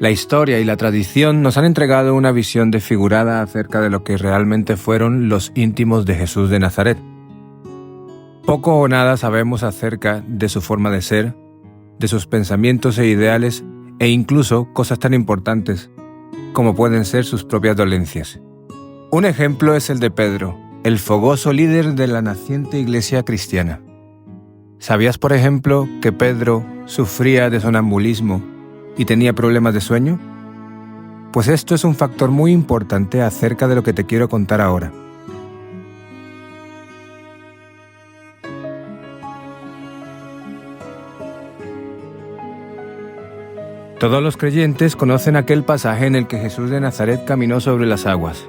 La historia y la tradición nos han entregado una visión desfigurada acerca de lo que realmente fueron los íntimos de Jesús de Nazaret. Poco o nada sabemos acerca de su forma de ser, de sus pensamientos e ideales, e incluso cosas tan importantes como pueden ser sus propias dolencias. Un ejemplo es el de Pedro, el fogoso líder de la naciente iglesia cristiana. ¿Sabías, por ejemplo, que Pedro sufría de sonambulismo y tenía problemas de sueño? Pues esto es un factor muy importante acerca de lo que te quiero contar ahora. Todos los creyentes conocen aquel pasaje en el que Jesús de Nazaret caminó sobre las aguas.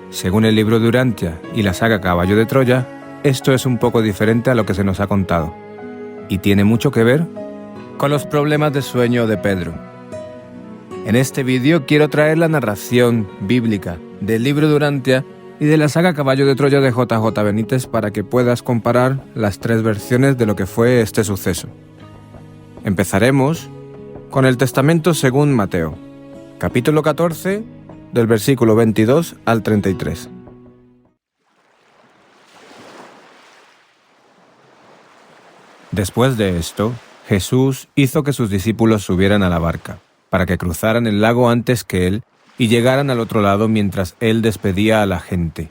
Según el libro de Urantia y la saga Caballo de Troya, esto es un poco diferente a lo que se nos ha contado, y tiene mucho que ver con los problemas de sueño de Pedro. En este vídeo quiero traer la narración bíblica del libro de Urantia y de la saga Caballo de Troya de J.J. Benítez para que puedas comparar las tres versiones de lo que fue este suceso. Empezaremos con el Testamento según Mateo, capítulo 14, del versículo 22 al 33. Después de esto, Jesús hizo que sus discípulos subieran a la barca, para que cruzaran el lago antes que él y llegaran al otro lado mientras él despedía a la gente.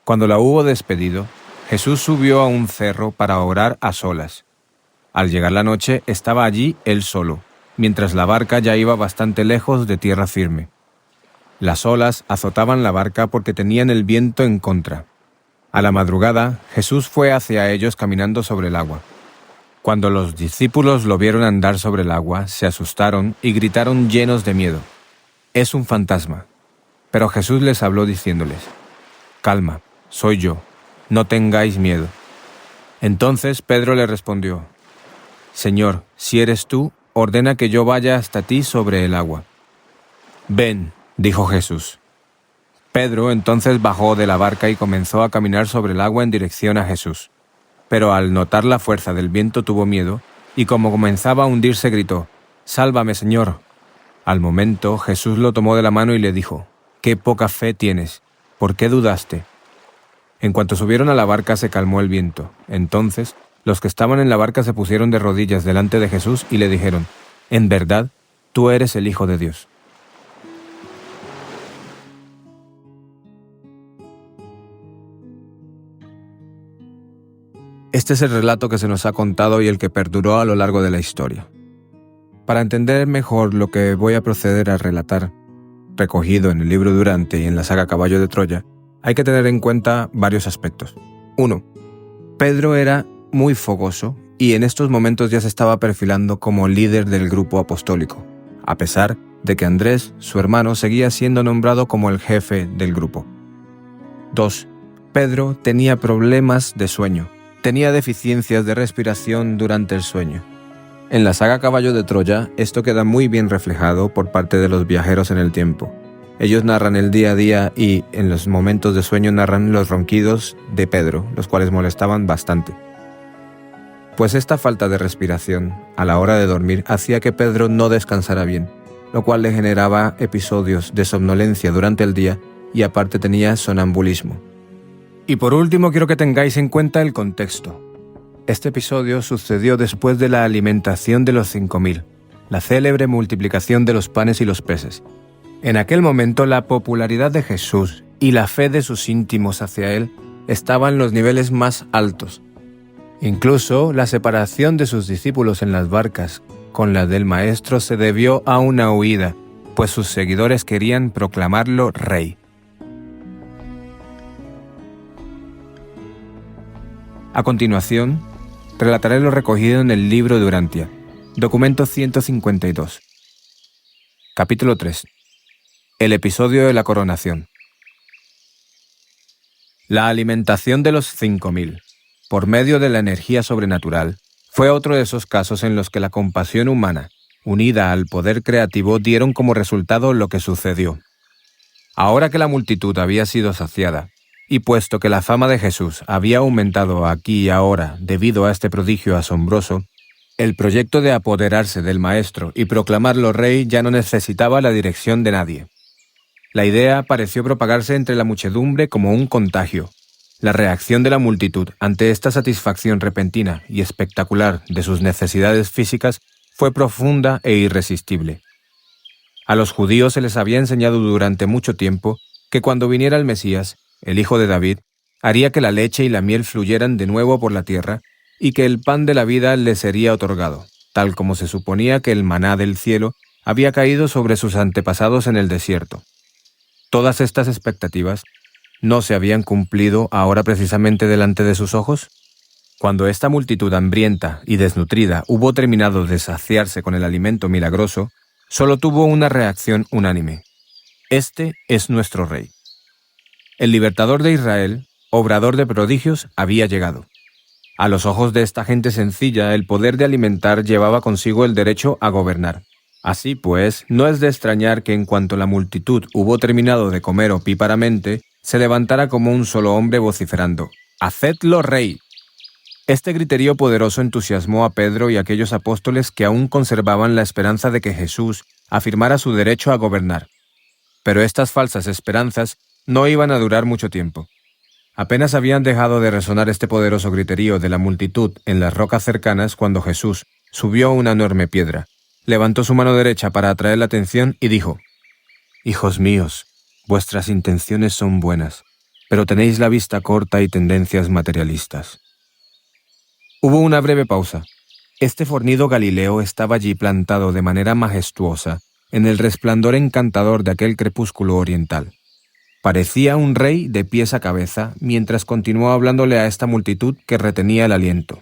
Cuando la hubo despedido, Jesús subió a un cerro para orar a solas. Al llegar la noche, estaba allí él solo, mientras la barca ya iba bastante lejos de tierra firme. Las olas azotaban la barca porque tenían el viento en contra. A la madrugada, Jesús fue hacia ellos caminando sobre el agua. Cuando los discípulos lo vieron andar sobre el agua, se asustaron y gritaron llenos de miedo: «¡Es un fantasma!». Pero Jesús les habló diciéndoles: «Calma, soy yo, no tengáis miedo». Entonces Pedro le respondió: «Señor, si eres tú, ordena que yo vaya hasta ti sobre el agua». «Ven», dijo Jesús. Pedro entonces bajó de la barca y comenzó a caminar sobre el agua en dirección a Jesús. Pero al notar la fuerza del viento tuvo miedo, y como comenzaba a hundirse gritó: «¡Sálvame, Señor!». Al momento Jesús lo tomó de la mano y le dijo: «¡Qué poca fe tienes! ¿Por qué dudaste?». En cuanto subieron a la barca se calmó el viento. Entonces los que estaban en la barca se pusieron de rodillas delante de Jesús y le dijeron: «En verdad, tú eres el Hijo de Dios». Este es el relato que se nos ha contado y el que perduró a lo largo de la historia. Para entender mejor lo que voy a proceder a relatar, recogido en el libro de Urantia y en la saga Caballo de Troya, hay que tener en cuenta varios aspectos. 1. Pedro era muy fogoso y en estos momentos ya se estaba perfilando como líder del grupo apostólico, a pesar de que Andrés, su hermano, seguía siendo nombrado como el jefe del grupo. 2. Pedro tenía problemas de sueño. Tenía deficiencias de respiración durante el sueño. En la saga Caballo de Troya, esto queda muy bien reflejado por parte de los viajeros en el tiempo. Ellos narran el día a día y, en los momentos de sueño, narran los ronquidos de Pedro, los cuales molestaban bastante. Pues esta falta de respiración, a la hora de dormir, hacía que Pedro no descansara bien, lo cual le generaba episodios de somnolencia durante el día y aparte tenía sonambulismo. Y por último quiero que tengáis en cuenta el contexto. Este episodio sucedió después de la alimentación de los 5000, la célebre multiplicación de los panes y los peces. En aquel momento la popularidad de Jesús y la fe de sus íntimos hacia él estaban en los niveles más altos. Incluso la separación de sus discípulos en las barcas con la del Maestro se debió a una huida, pues sus seguidores querían proclamarlo rey. A continuación, relataré lo recogido en el libro de Urantia, documento 152. Capítulo 3. El episodio de la coronación. La alimentación de los 5000, por medio de la energía sobrenatural, fue otro de esos casos en los que la compasión humana, unida al poder creativo, dieron como resultado lo que sucedió. Ahora que la multitud había sido saciada, y puesto que la fama de Jesús había aumentado aquí y ahora debido a este prodigio asombroso, El proyecto de apoderarse del maestro y proclamarlo rey ya no necesitaba la dirección de nadie. La idea pareció propagarse entre la muchedumbre como un contagio. La reacción de la multitud ante esta satisfacción repentina y espectacular de sus necesidades físicas fue profunda e irresistible. A los judíos se les había enseñado durante mucho tiempo que cuando viniera el Mesías, el hijo de David, haría que la leche y la miel fluyeran de nuevo por la tierra y que el pan de la vida les sería otorgado, tal como se suponía que el maná del cielo había caído sobre sus antepasados en el desierto. Todas estas expectativas ¿no se habían cumplido ahora precisamente delante de sus ojos? Cuando esta multitud hambrienta y desnutrida hubo terminado de saciarse con el alimento milagroso, solo tuvo una reacción unánime. Este es nuestro Rey. El libertador de Israel, obrador de prodigios, había llegado. A los ojos de esta gente sencilla, el poder de alimentar llevaba consigo el derecho a gobernar. Así pues, no es de extrañar que en cuanto la multitud hubo terminado de comer opíparamente, se levantara como un solo hombre vociferando: «¡Hacedlo rey!». Este griterío poderoso entusiasmó a Pedro y a aquellos apóstoles que aún conservaban la esperanza de que Jesús afirmara su derecho a gobernar. Pero estas falsas esperanzas no iban a durar mucho tiempo. Apenas habían dejado de resonar este poderoso griterío de la multitud en las rocas cercanas cuando Jesús subió una enorme piedra, levantó su mano derecha para atraer la atención y dijo: «Hijos míos, vuestras intenciones son buenas, pero tenéis la vista corta y tendencias materialistas». Hubo una breve pausa. Este fornido Galileo estaba allí plantado de manera majestuosa en el resplandor encantador de aquel crepúsculo oriental. Parecía un rey de pies a cabeza mientras continuó hablándole a esta multitud que retenía el aliento.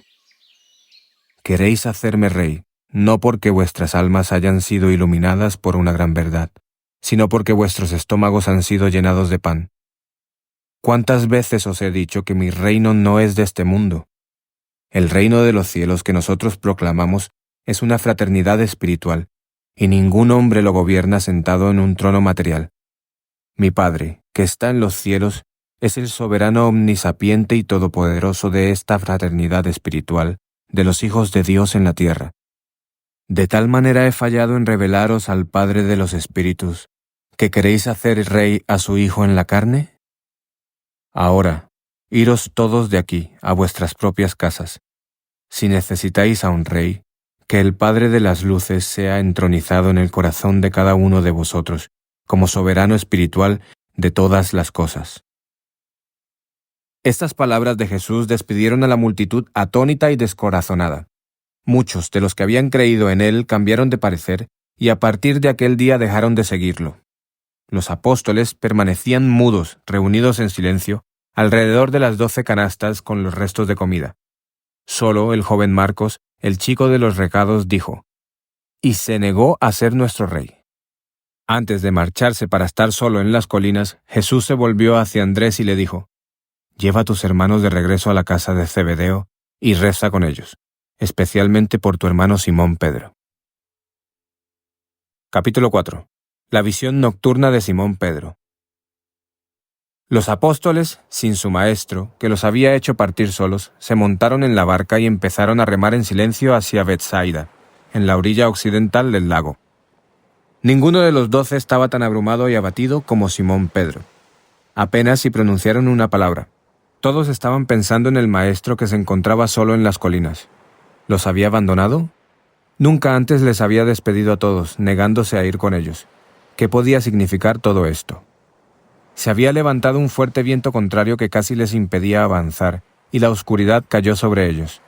«Queréis hacerme rey, no porque vuestras almas hayan sido iluminadas por una gran verdad, sino porque vuestros estómagos han sido llenados de pan. ¿Cuántas veces os he dicho que mi reino no es de este mundo? El reino de los cielos que nosotros proclamamos es una fraternidad espiritual, y ningún hombre lo gobierna sentado en un trono material. Mi Padre, que está en los cielos, es el soberano omnisapiente y todopoderoso de esta fraternidad espiritual de los hijos de Dios en la tierra. De tal manera he fallado en revelaros al Padre de los espíritus, que queréis hacer rey a su Hijo en la carne. Ahora, iros todos de aquí a vuestras propias casas. Si necesitáis a un rey, que el Padre de las luces sea entronizado en el corazón de cada uno de vosotros, como soberano espiritual de todas las cosas». Estas palabras de Jesús despidieron a la multitud atónita y descorazonada. Muchos de los que habían creído en él cambiaron de parecer y a partir de aquel día dejaron de seguirlo. Los apóstoles permanecían mudos, reunidos en silencio, alrededor de las 12 canastas con los restos de comida. Solo el joven Marcos, el chico de los recados, dijo: «Y se negó a ser nuestro rey». Antes de marcharse para estar solo en las colinas, Jesús se volvió hacia Andrés y le dijo: «Lleva a tus hermanos de regreso a la casa de Zebedeo y reza con ellos, especialmente por tu hermano Simón Pedro». Capítulo 4. La visión nocturna de Simón Pedro. Los apóstoles, sin su maestro, que los había hecho partir solos, se montaron en la barca y empezaron a remar en silencio hacia Betsaida, en la orilla occidental del lago. Ninguno de los 12 estaba tan abrumado y abatido como Simón Pedro. Apenas si pronunciaron una palabra. Todos estaban pensando en el maestro que se encontraba solo en las colinas. ¿Los había abandonado? Nunca antes les había despedido a todos, negándose a ir con ellos. ¿Qué podía significar todo esto? Se había levantado un fuerte viento contrario que casi les impedía avanzar, y la oscuridad cayó sobre ellos.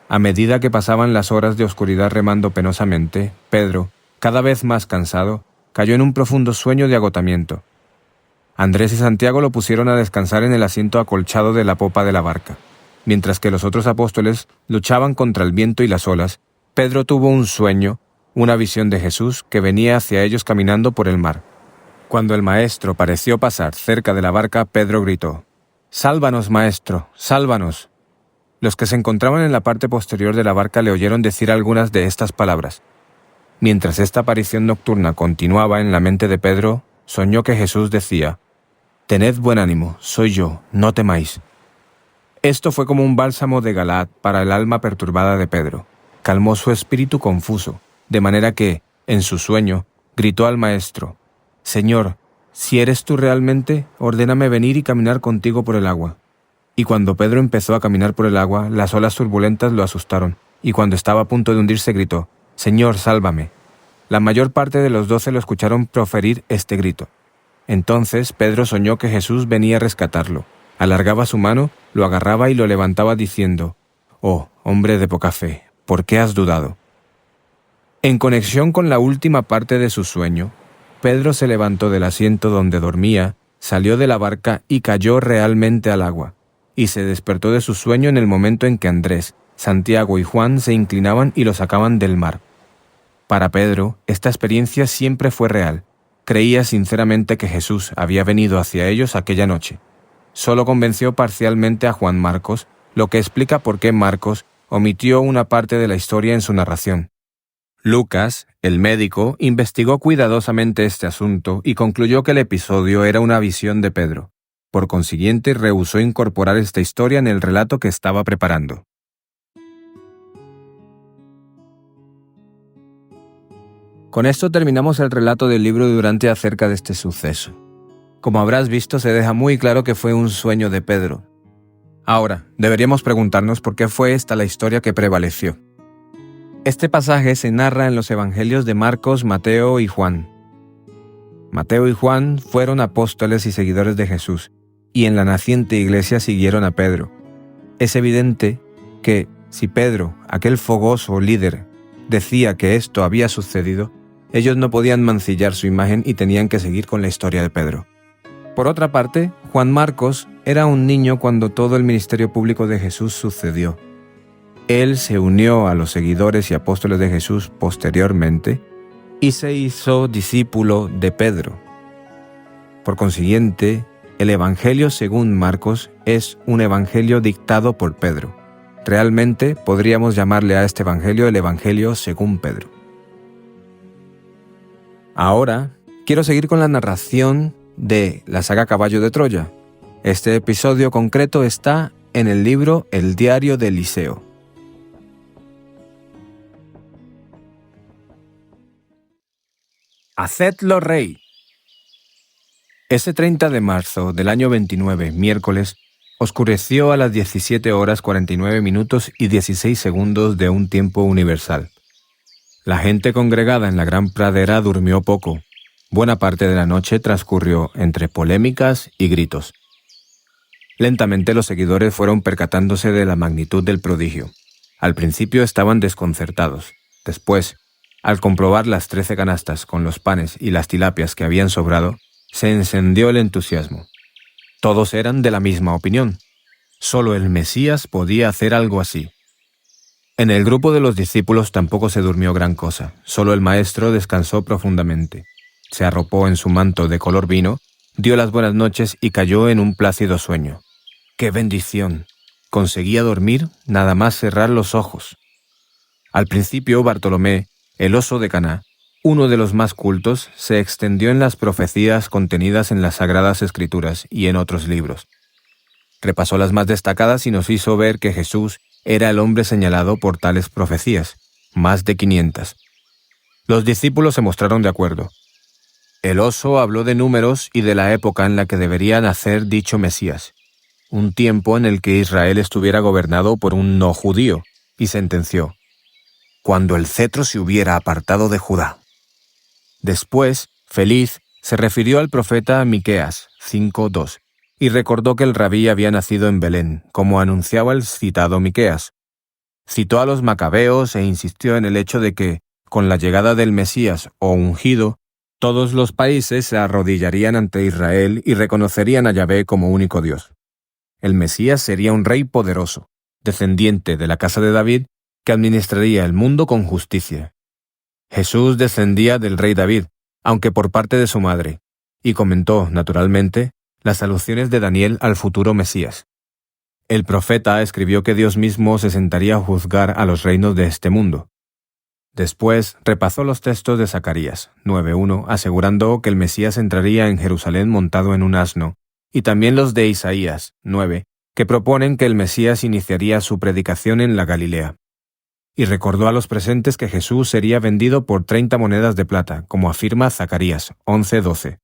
A medida que pasaban las horas de oscuridad remando penosamente, Pedro, cada vez más cansado, cayó en un profundo sueño de agotamiento. Andrés y Santiago lo pusieron a descansar en el asiento acolchado de la popa de la barca. Mientras que los otros apóstoles luchaban contra el viento y las olas, Pedro tuvo un sueño, una visión de Jesús que venía hacia ellos caminando por el mar. Cuando el maestro pareció pasar cerca de la barca, Pedro gritó: «¡Sálvanos, maestro! ¡Sálvanos!». Los que se encontraban en la parte posterior de la barca le oyeron decir algunas de estas palabras. Mientras esta aparición nocturna continuaba en la mente de Pedro, soñó que Jesús decía: «Tened buen ánimo, soy yo, no temáis». Esto fue como un bálsamo de Galaad para el alma perturbada de Pedro. calmó su espíritu confuso, de manera que, en su sueño, gritó al maestro: «Señor, si eres tú realmente, ordéname venir y caminar contigo por el agua». Y cuando Pedro empezó a caminar por el agua, las olas turbulentas lo asustaron, y cuando estaba a punto de hundirse gritó: «Señor, sálvame». La mayor parte de los 12 lo escucharon proferir este grito. Entonces Pedro soñó que Jesús venía a rescatarlo. Alargaba su mano, lo agarraba y lo levantaba diciendo: «Oh, hombre de poca fe, ¿por qué has dudado?». En conexión con la última parte de su sueño, Pedro se levantó del asiento donde dormía, salió de la barca y cayó realmente al agua, y se despertó de su sueño en el momento en que Andrés, Santiago y Juan se inclinaban y lo sacaban del mar. Para Pedro, esta experiencia siempre fue real. Creía sinceramente que Jesús había venido hacia ellos aquella noche. Solo convenció parcialmente a Juan Marcos, lo que explica por qué Marcos omitió una parte de la historia en su narración. Lucas, el médico, investigó cuidadosamente este asunto y concluyó que el episodio era una visión de Pedro. Por consiguiente, rehusó incorporar esta historia en el relato que estaba preparando. Con esto terminamos el relato del libro Durante acerca de este suceso. Como habrás visto, se deja muy claro que fue un sueño de Pedro. Ahora, deberíamos preguntarnos por qué fue esta la historia que prevaleció. Este pasaje se narra en los evangelios de Marcos, Mateo y Juan. Mateo y Juan fueron apóstoles y seguidores de Jesús, y en la naciente iglesia siguieron a Pedro. Es evidente que, si Pedro, aquel fogoso líder, decía que esto había sucedido, ellos no podían mancillar su imagen y tenían que seguir con la historia de Pedro. Por otra parte, Juan Marcos era un niño cuando todo el ministerio público de Jesús sucedió. Él se unió a los seguidores y apóstoles de Jesús posteriormente y se hizo discípulo de Pedro. Por consiguiente, el Evangelio según Marcos es un evangelio dictado por Pedro. Realmente podríamos llamarle a este evangelio el Evangelio según Pedro. Ahora, quiero seguir con la narración de la saga Caballo de Troya. Este episodio concreto está en el libro El diario de Eliseo. Hacedlo rey. Ese 30 de marzo del año 29, miércoles, oscureció a las 17 horas 49 minutos y 16 segundos de un tiempo universal. La gente congregada en la gran pradera durmió poco. Buena parte de la noche transcurrió entre polémicas y gritos. Lentamente los seguidores fueron percatándose de la magnitud del prodigio. Al principio estaban desconcertados. Después, al comprobar las 13 canastas con los panes y las tilapias que habían sobrado, se encendió el entusiasmo. Todos eran de la misma opinión. Solo el Mesías podía hacer algo así. En el grupo de los discípulos tampoco se durmió gran cosa. Solo el maestro descansó profundamente. Se arropó en su manto de color vino, dio las buenas noches y cayó en un plácido sueño. ¡Qué bendición! Conseguía dormir nada más cerrar los ojos. Al principio, Bartolomé, el oso de Caná, uno de los más cultos, se extendió en las profecías contenidas en las Sagradas Escrituras y en otros libros. Repasó las más destacadas y nos hizo ver que Jesús era el hombre señalado por tales profecías, más de 500. Los discípulos se mostraron de acuerdo. El oso habló de números y de la época en la que debería nacer dicho Mesías, un tiempo en el que Israel estuviera gobernado por un no judío, y sentenció: «Cuando el cetro se hubiera apartado de Judá». Después, feliz, se refirió al profeta Miqueas 5:2, y recordó que el rabí había nacido en Belén, como anunciaba el citado Miqueas. Citó a los macabeos e insistió en el hecho de que, con la llegada del Mesías o ungido, todos los países se arrodillarían ante Israel y reconocerían a Yahvé como único Dios. El Mesías sería un rey poderoso, descendiente de la casa de David, que administraría el mundo con justicia. Jesús descendía del rey David, aunque por parte de su madre, y comentó, naturalmente, las alusiones de Daniel al futuro Mesías. El profeta escribió que Dios mismo se sentaría a juzgar a los reinos de este mundo. Después repasó los textos de Zacarías 9:1, asegurando que el Mesías entraría en Jerusalén montado en un asno, y también los de Isaías 9, que proponen que el Mesías iniciaría su predicación en la Galilea. y recordó a los presentes que Jesús sería vendido por 30 monedas de plata, como afirma Zacarías 11:12,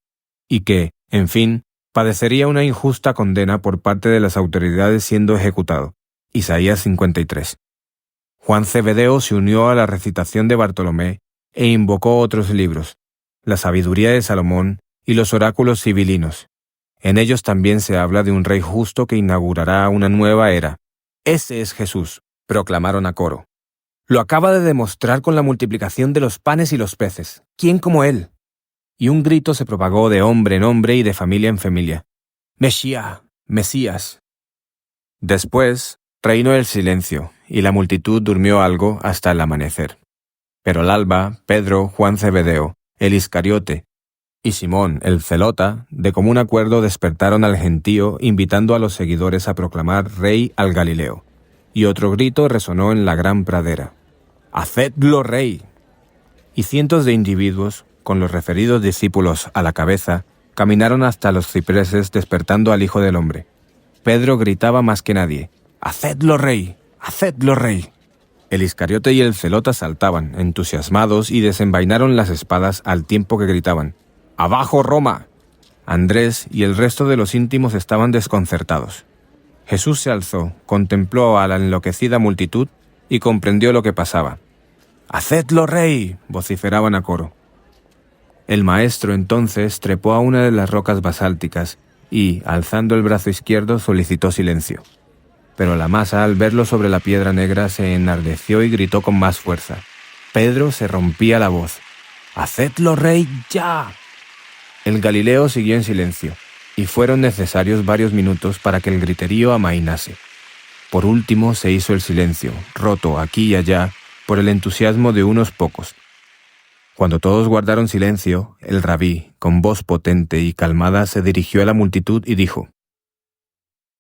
y que, en fin, padecería una injusta condena por parte de las autoridades siendo ejecutado. Isaías 53. Juan Zebedeo se unió a la recitación de Bartolomé e invocó otros libros, la sabiduría de Salomón y los oráculos sibilinos. En ellos también se habla de un rey justo que inaugurará una nueva era. Ese es Jesús, proclamaron a coro. Lo acaba de demostrar con la multiplicación de los panes y los peces. ¿Quién como él? Y un grito se propagó de hombre en hombre y de familia en familia. Mesías, Mesías. Después reinó el silencio, y la multitud durmió algo hasta el amanecer. Pero al alba, Pedro, Juan Zebedeo, el Iscariote y Simón, el Zelota, de común acuerdo despertaron al gentío, invitando a los seguidores a proclamar rey al Galileo. Y otro grito resonó en la gran pradera. ¡Hacedlo rey! Y cientos de individuos, con los referidos discípulos a la cabeza, caminaron hasta los cipreses despertando al Hijo del Hombre. Pedro gritaba más que nadie. ¡Hacedlo rey! ¡Hacedlo rey! El Iscariote y el Zelota saltaban, entusiasmados, y desenvainaron las espadas al tiempo que gritaban. ¡Abajo Roma! Andrés y el resto de los íntimos estaban desconcertados. Jesús se alzó, contempló a la enloquecida multitud y comprendió lo que pasaba. ¡Hacedlo rey!, vociferaban a coro. El maestro entonces trepó a una de las rocas basálticas y, alzando el brazo izquierdo, solicitó silencio. Pero la masa, al verlo sobre la piedra negra, se enardeció y gritó con más fuerza. Pedro se rompía la voz. ¡Hacedlo rey ya! El Galileo siguió en silencio, y fueron necesarios varios minutos para que el griterío amainase. Por último se hizo el silencio, roto aquí y allá por el entusiasmo de unos pocos. Cuando todos guardaron silencio, el rabí, con voz potente y calmada, se dirigió a la multitud y dijo: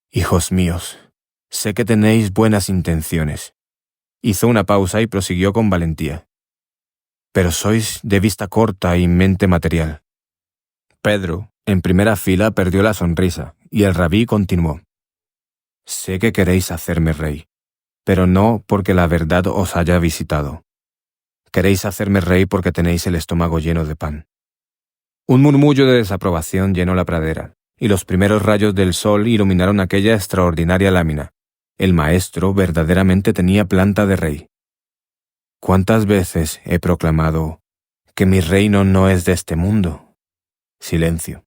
«Hijos míos, sé que tenéis buenas intenciones». Hizo una pausa y prosiguió con valentía. «Pero sois de vista corta y mente material». Pedro, en primera fila, perdió la sonrisa, y el rabí continuó: «Sé que queréis hacerme rey, pero no porque la verdad os haya visitado. Queréis hacerme rey porque tenéis el estómago lleno de pan». Un murmullo de desaprobación llenó la pradera, y los primeros rayos del sol iluminaron aquella extraordinaria lámina. El maestro verdaderamente tenía planta de rey. ¿Cuántas veces he proclamado que mi reino no es de este mundo? Silencio.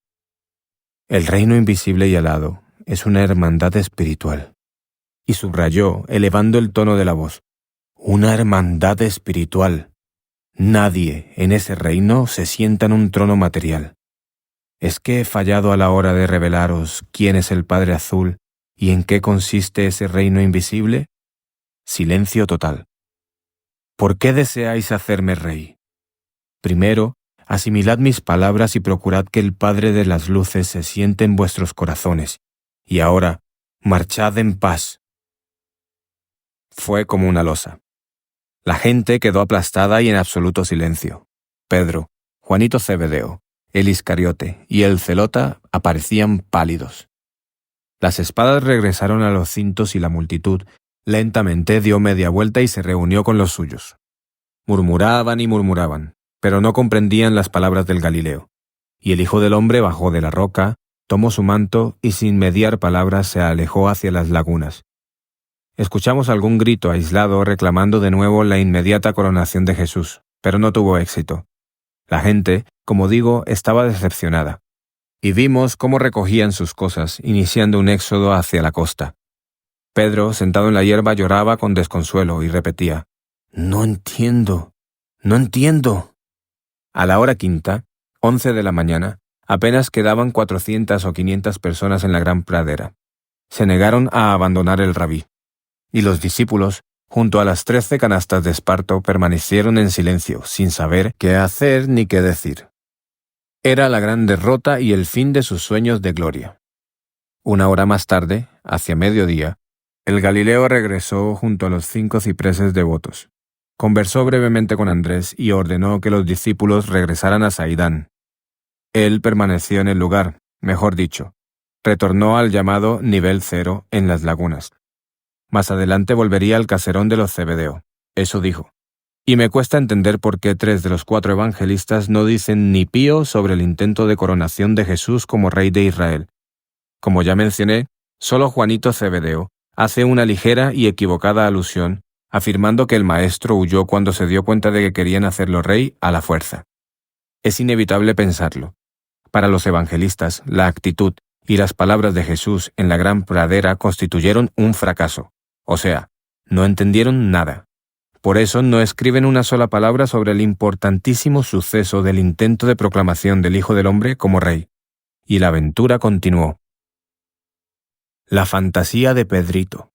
El reino invisible y alado es una hermandad espiritual. Y subrayó, elevando el tono de la voz, una hermandad espiritual. Nadie en ese reino se sienta en un trono material. ¿Es que he fallado a la hora de revelaros quién es el Padre Azul y en qué consiste ese reino invisible? Silencio total. ¿Por qué deseáis hacerme rey? Primero, asimilad mis palabras y procurad que el Padre de las Luces se siente en vuestros corazones. Y ahora, marchad en paz. Fue como una losa. La gente quedó aplastada y en absoluto silencio. Pedro, Juanito Zebedeo, el Iscariote y el Zelota aparecían pálidos. Las espadas regresaron a los cintos y la multitud lentamente dio media vuelta y se reunió con los suyos. Murmuraban y murmuraban, pero no comprendían las palabras del Galileo. Y el Hijo del Hombre bajó de la roca, tomó su manto y sin mediar palabras se alejó hacia las lagunas. Escuchamos algún grito aislado reclamando de nuevo la inmediata coronación de Jesús, pero no tuvo éxito. La gente, como digo, estaba decepcionada. Y vimos cómo recogían sus cosas, iniciando un éxodo hacia la costa. Pedro, sentado en la hierba, lloraba con desconsuelo y repetía: «No entiendo, no entiendo». A la hora quinta, 11 de la mañana, apenas quedaban 400 o 500 personas en la gran pradera. Se negaron a abandonar el rabí. Y los discípulos, junto a las 13 canastas de esparto, permanecieron en silencio, sin saber qué hacer ni qué decir. Era la gran derrota y el fin de sus sueños de gloria. Una hora más tarde, hacia mediodía, el Galileo regresó junto a los 5 cipreses devotos. Conversó brevemente con Andrés y ordenó que los discípulos regresaran a Saidán. Él permaneció en el lugar, mejor dicho, retornó al llamado nivel 0 en las lagunas. Más adelante volvería al caserón de los Zebedeo. Eso dijo. Y me cuesta entender por qué 3 de los 4 evangelistas no dicen ni pío sobre el intento de coronación de Jesús como rey de Israel. Como ya mencioné, solo Juanito Zebedeo hace una ligera y equivocada alusión, afirmando que el maestro huyó cuando se dio cuenta de que querían hacerlo rey a la fuerza. Es inevitable pensarlo. Para los evangelistas, la actitud y las palabras de Jesús en la gran pradera constituyeron un fracaso. O sea, no entendieron nada. Por eso no escriben una sola palabra sobre el importantísimo suceso del intento de proclamación del Hijo del Hombre como rey. Y la aventura continuó. La fantasía de Pedrito.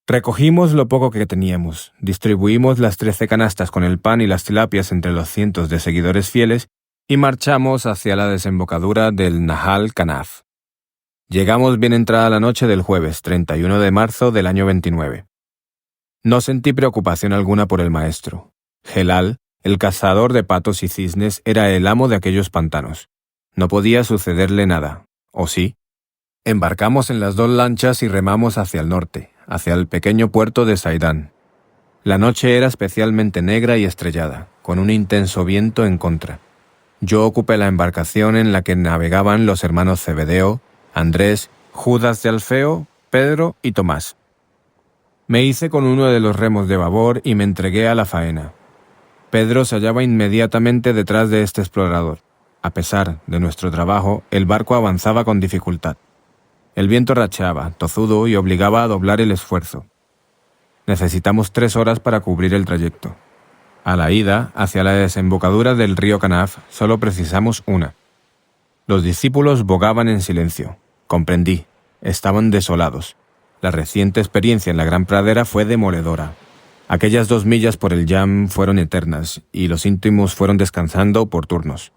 Recogimos lo poco que teníamos, distribuimos las 13 canastas con el pan y las tilapias entre los cientos de seguidores fieles y marchamos hacia la desembocadura del Nahal Kanaf. Llegamos bien entrada la noche del jueves 31 de marzo del año 29. No sentí preocupación alguna por el maestro. Gelal, el cazador de patos y cisnes, era el amo de aquellos pantanos. No podía sucederle nada, ¿o sí? Embarcamos en las 2 lanchas y remamos hacia el norte, hacia el pequeño puerto de Saidán. La noche era especialmente negra y estrellada, con un intenso viento en contra. Yo ocupé la embarcación en la que navegaban los hermanos Zebedeo, Andrés, Judas de Alfeo, Pedro y Tomás. Me hice con uno de los remos de babor y me entregué a la faena. Pedro se hallaba inmediatamente detrás de este explorador. A pesar de nuestro trabajo, el barco avanzaba con dificultad. El viento racheaba, tozudo, y obligaba a doblar el esfuerzo. Necesitamos 3 horas para cubrir el trayecto. A la ida, hacia la desembocadura del río Kanaf, solo precisamos 1. Los discípulos bogaban en silencio. Comprendí. Estaban desolados. La reciente experiencia en la gran pradera fue demoledora. Aquellas 2 millas por el Yam fueron eternas, y los íntimos fueron descansando por turnos.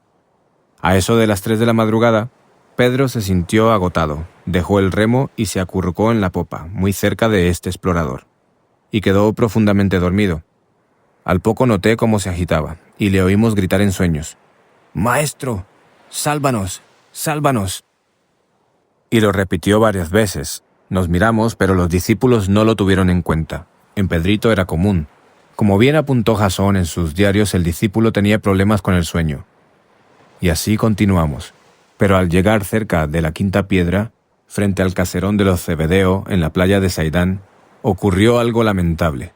A eso de las 3 de la madrugada, Pedro se sintió agotado, dejó el remo y se acurrucó en la popa, muy cerca de este explorador, y quedó profundamente dormido. Al poco noté cómo se agitaba, y le oímos gritar en sueños: «¡Maestro! ¡Sálvanos! ¡Sálvanos!». Y lo repitió varias veces. Nos miramos, pero los discípulos no lo tuvieron en cuenta. En Pedrito era común. Como bien apuntó Jasón en sus diarios, el discípulo tenía problemas con el sueño. Y así continuamos. Pero al llegar cerca de la quinta piedra, frente al caserón de los Zebedeo, en la playa de Saidán, ocurrió algo lamentable.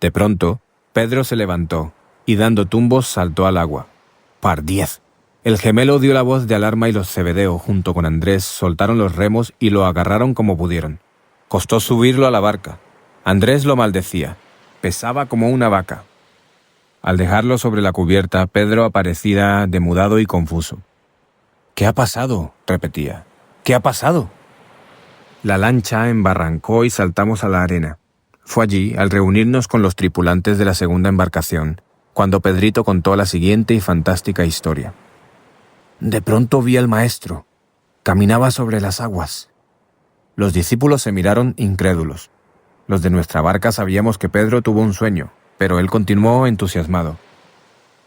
De pronto, Pedro se levantó y dando tumbos saltó al agua. ¡Pardiez! El gemelo dio la voz de alarma y los Zebedeo, junto con Andrés, soltaron los remos y lo agarraron como pudieron. Costó subirlo a la barca. Andrés lo maldecía. Pesaba como una vaca. Al dejarlo sobre la cubierta, Pedro aparecía demudado y confuso. «¿Qué ha pasado?», repetía. «¿Qué ha pasado?». La lancha embarrancó y saltamos a la arena. Fue allí, al reunirnos con los tripulantes de la segunda embarcación, cuando Pedrito contó la siguiente y fantástica historia. «De pronto vi al maestro. Caminaba sobre las aguas». Los discípulos se miraron incrédulos. Los de nuestra barca sabíamos que Pedro tuvo un sueño, pero él continuó entusiasmado.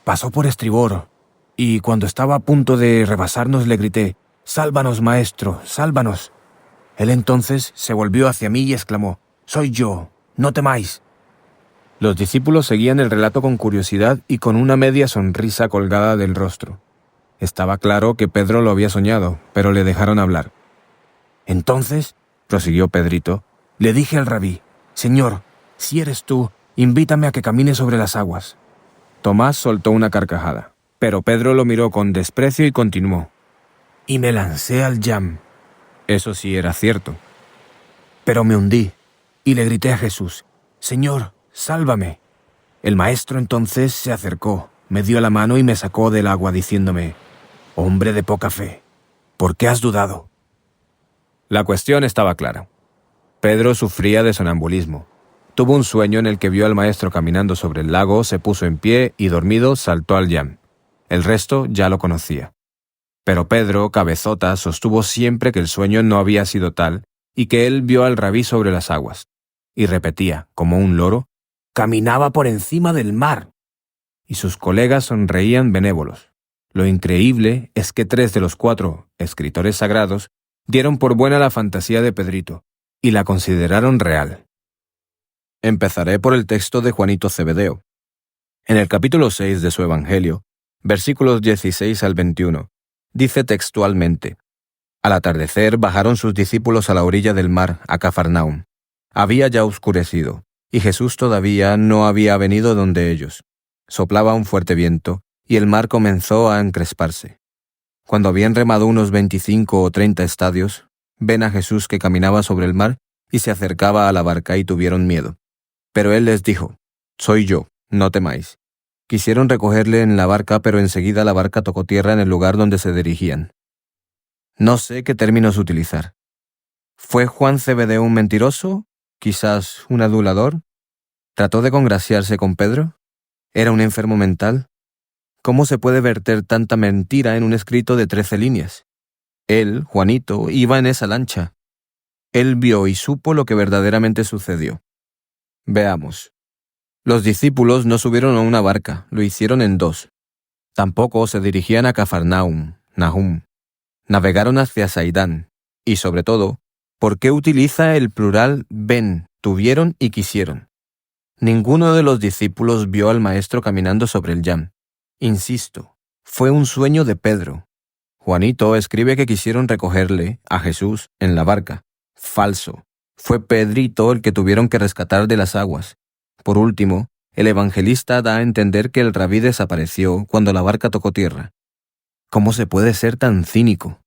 «Pasó por estribor, y cuando estaba a punto de rebasarnos le grité: «¡Sálvanos, maestro! ¡Sálvanos!». Él entonces se volvió hacia mí y exclamó: «Soy yo, no temáis». Los discípulos seguían el relato con curiosidad y con una media sonrisa colgada del rostro. Estaba claro que Pedro lo había soñado, pero le dejaron hablar. «Entonces», prosiguió Pedrito, «le dije al rabí: «Señor, si eres tú, invítame a que camine sobre las aguas». Tomás soltó una carcajada, pero Pedro lo miró con desprecio y continuó: «Y me lancé al Yam». Eso sí era cierto. «Pero me hundí, y le grité a Jesús: «Señor, sálvame». El maestro entonces se acercó, me dio la mano y me sacó del agua diciéndome: «Hombre de poca fe, ¿por qué has dudado?». La cuestión estaba clara. Pedro sufría de sonambulismo. Tuvo un sueño en el que vio al maestro caminando sobre el lago, se puso en pie y dormido saltó al Yam. El resto ya lo conocía. Pero Pedro, cabezota, sostuvo siempre que el sueño no había sido tal y que él vio al rabí sobre las aguas. Y repetía, como un loro: «Caminaba por encima del mar». Y sus colegas sonreían benévolos. Lo increíble es que 3 de los 4 escritores sagrados dieron por buena la fantasía de Pedrito y la consideraron real. Empezaré por el texto de Juanito Cebedeo. En el capítulo 6 de su Evangelio, versículos 16 al 21, dice textualmente: Al atardecer bajaron sus discípulos a la orilla del mar, a Cafarnaum. Había ya oscurecido, y Jesús todavía no había venido donde ellos. Soplaba un fuerte viento, y el mar comenzó a encresparse. Cuando habían remado unos 25 o 30 estadios, ven a Jesús que caminaba sobre el mar y se acercaba a la barca y tuvieron miedo. Pero él les dijo: Soy yo, no temáis. Quisieron recogerle en la barca, pero enseguida la barca tocó tierra en el lugar donde se dirigían. No sé qué términos utilizar. ¿Fue Juan Cebedeo un mentiroso? ¿Quizás un adulador? ¿Trató de congraciarse con Pedro? ¿Era un enfermo mental? ¿Cómo se puede verter tanta mentira en un escrito de 13 líneas? Él, Juanito, iba en esa lancha. Él vio y supo lo que verdaderamente sucedió. Veamos. Los discípulos no subieron a una barca, lo hicieron en 2. Tampoco se dirigían a Cafarnaum, Nahum. Navegaron hacia Saidán. Y sobre todo, ¿por qué utiliza el plural ven, tuvieron y quisieron? Ninguno de los discípulos vio al Maestro caminando sobre el Yam. Insisto, fue un sueño de Pedro. Juanito escribe que quisieron recogerle, a Jesús, en la barca. Falso. Fue Pedrito el que tuvieron que rescatar de las aguas. Por último, el evangelista da a entender que el rabí desapareció cuando la barca tocó tierra. ¿Cómo se puede ser tan cínico?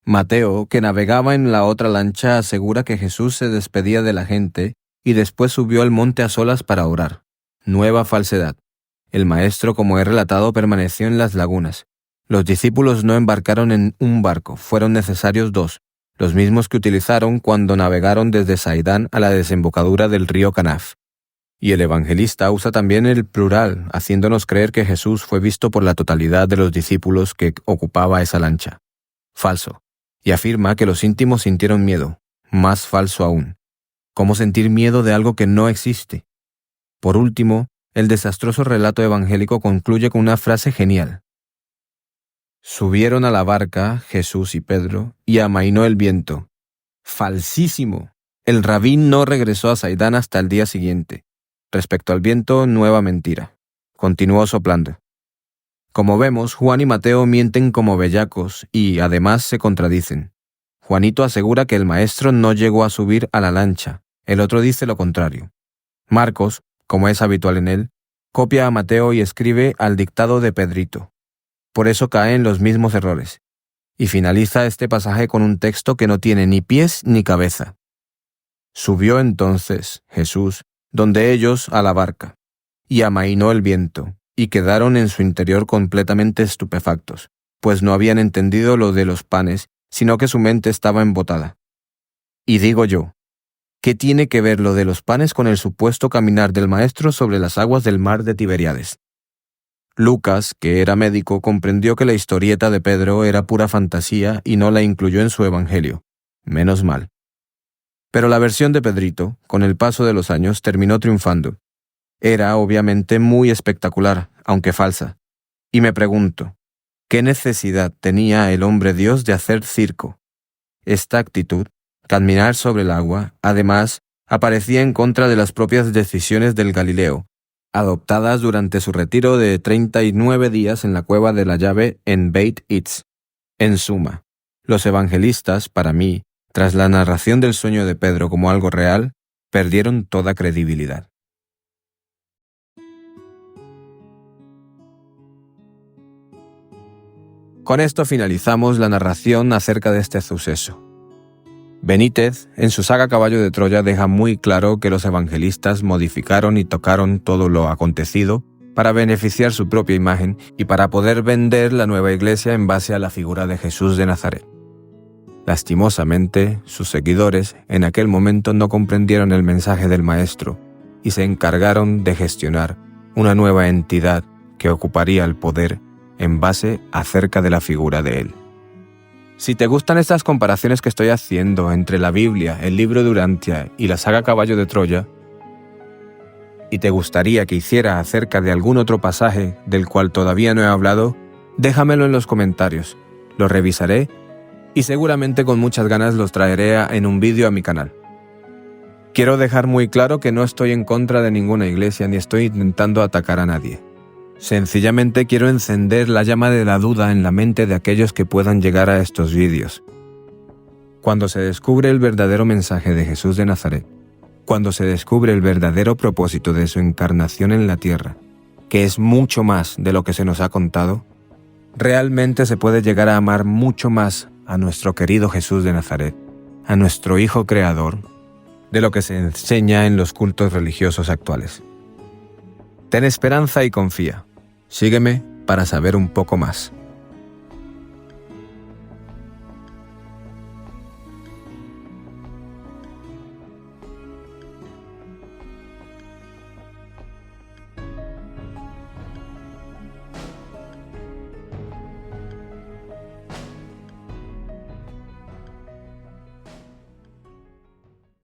Mateo, que navegaba en la otra lancha, asegura que Jesús se despedía de la gente y después subió al monte a solas para orar. Nueva falsedad. El Maestro, como he relatado, permaneció en las lagunas. Los discípulos no embarcaron en un barco, fueron necesarios 2, los mismos que utilizaron cuando navegaron desde Saidán a la desembocadura del río Canaf. Y el evangelista usa también el plural, haciéndonos creer que Jesús fue visto por la totalidad de los discípulos que ocupaba esa lancha. Falso. Y afirma que los íntimos sintieron miedo. Más falso aún. ¿Cómo sentir miedo de algo que no existe? Por último, el desastroso relato evangélico concluye con una frase genial. Subieron a la barca, Jesús y Pedro, y amainó el viento. ¡Falsísimo! El rabí no regresó a Saidán hasta el día siguiente. Respecto al viento, nueva mentira. Continuó soplando. Como vemos, Juan y Mateo mienten como bellacos y, además, se contradicen. Juanito asegura que el Maestro no llegó a subir a la lancha. El otro dice lo contrario. Marcos, como es habitual en él, copia a Mateo y escribe al dictado de Pedrito. Por eso cae en los mismos errores. Y finaliza este pasaje con un texto que no tiene ni pies ni cabeza. Subió entonces Jesús donde ellos a la barca, y amainó el viento, y quedaron en su interior completamente estupefactos, pues no habían entendido lo de los panes, sino que su mente estaba embotada. Y digo yo, ¿qué tiene que ver lo de los panes con el supuesto caminar del Maestro sobre las aguas del mar de Tiberíades? Lucas, que era médico, comprendió que la historieta de Pedro era pura fantasía y no la incluyó en su evangelio. Menos mal. Pero la versión de Pedrito, con el paso de los años, terminó triunfando. Era, obviamente, muy espectacular, aunque falsa. Y me pregunto, ¿qué necesidad tenía el hombre Dios de hacer circo? Esta actitud, caminar sobre el agua, además, aparecía en contra de las propias decisiones del Galileo, adoptadas durante su retiro de 39 días en la cueva de la llave en Beit Itz. En suma, los evangelistas, para mí, tras la narración del sueño de Pedro como algo real, perdieron toda credibilidad. Con esto finalizamos la narración acerca de este suceso. Benítez, en su saga Caballo de Troya, deja muy claro que los evangelistas modificaron y tocaron todo lo acontecido para beneficiar su propia imagen y para poder vender la nueva iglesia en base a la figura de Jesús de Nazaret. Lastimosamente, sus seguidores en aquel momento no comprendieron el mensaje del Maestro y se encargaron de gestionar una nueva entidad que ocuparía el poder en base acerca de la figura de él. Si te gustan estas comparaciones que estoy haciendo entre la Biblia, el libro de Urantia y la saga Caballo de Troya, y te gustaría que hiciera acerca de algún otro pasaje del cual todavía no he hablado, déjamelo en los comentarios, lo revisaré y seguramente con muchas ganas los traeré en un vídeo a mi canal. Quiero dejar muy claro que no estoy en contra de ninguna iglesia ni estoy intentando atacar a nadie. Sencillamente quiero encender la llama de la duda en la mente de aquellos que puedan llegar a estos vídeos. Cuando se descubre el verdadero mensaje de Jesús de Nazaret, cuando se descubre el verdadero propósito de su encarnación en la tierra, que es mucho más de lo que se nos ha contado, realmente se puede llegar a amar mucho más a nuestro querido Jesús de Nazaret, a nuestro Hijo Creador, de lo que se enseña en los cultos religiosos actuales. Ten esperanza y confía. Sígueme para saber un poco más.